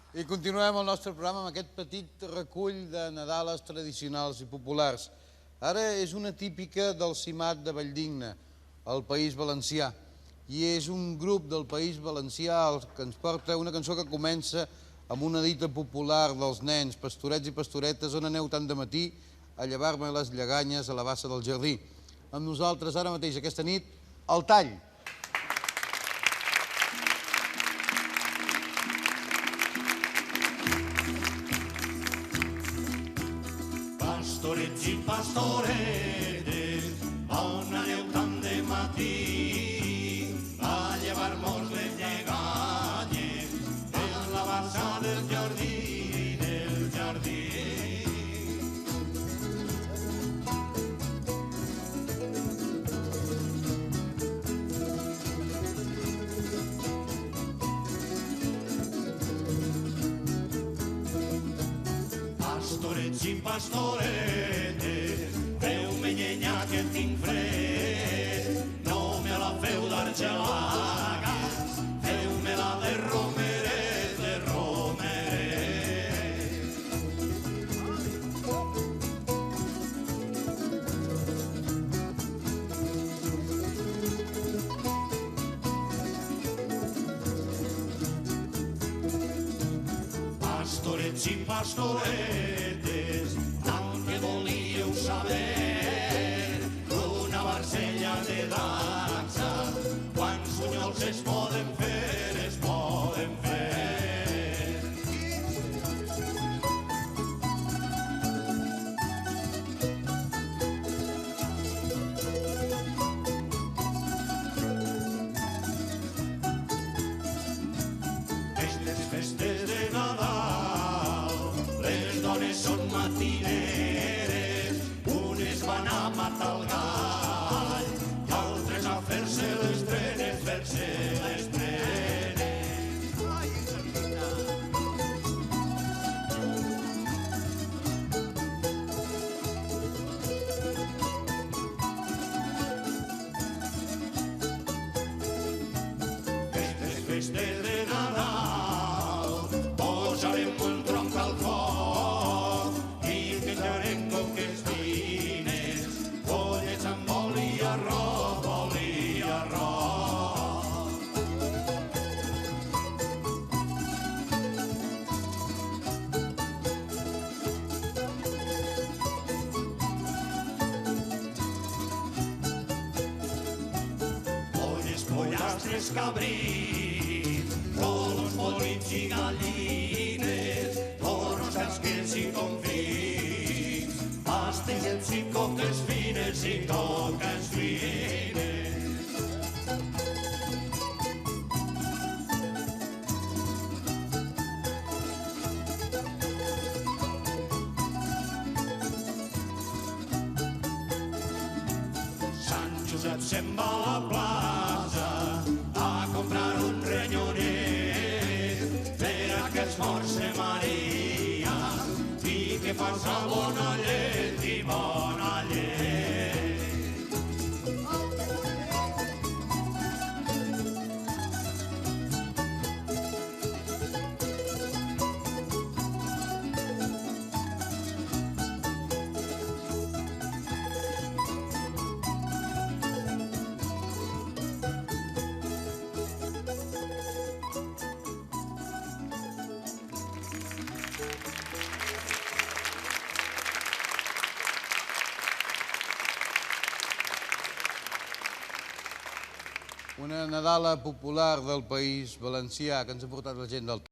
I continuem el nostre programa amb aquest petit recull de Nadales tradicionals i populars. Ara és una típica del Cimat de Valldigna, al País Valencià. I és un grup del País Valencià el que ens porta una cançó que comença amb una dita popular dels nens: pastorets i pastoretes, on aneu tant de matí a llevar-me les lleganyes a la bassa del jardí. Amb nosaltres ara mateix, aquesta nit, el Tall. Pastorets i pastoretes, on aneu tant de matí a llevar-mos les lleganyes en la bassa del jardí, Pastorets i pastoretes, feu-me llenya que tinc fred, no me la feu d'argelagues, feu-me-la de romeret, de romeret. Pastorets i pastoretes, tant que volíeu saber una barcella de dansa, quants bunyols es poden fer, es poden fer. Aquestes festes de Nadal, les dones són matineres, unes van a matar el gall i altres a fer-se les trenes, fer-se les trenes. Aquestes festes de Nadal posarem un tronc al foc i menjarem coques fines, pollets amb oli i arròs, oli i arròs. Polles, pollastres, cabrits, polos, polits i gallines, torns, esquers i confits, pastillets i coques fines i coques fines. Sant Josep se'n va a la plaça a comprar un renyonet per a que esmorce Maria i que faça bona llet i bona llet. Una Nadala popular del País Valencià que ens ha portat la gent del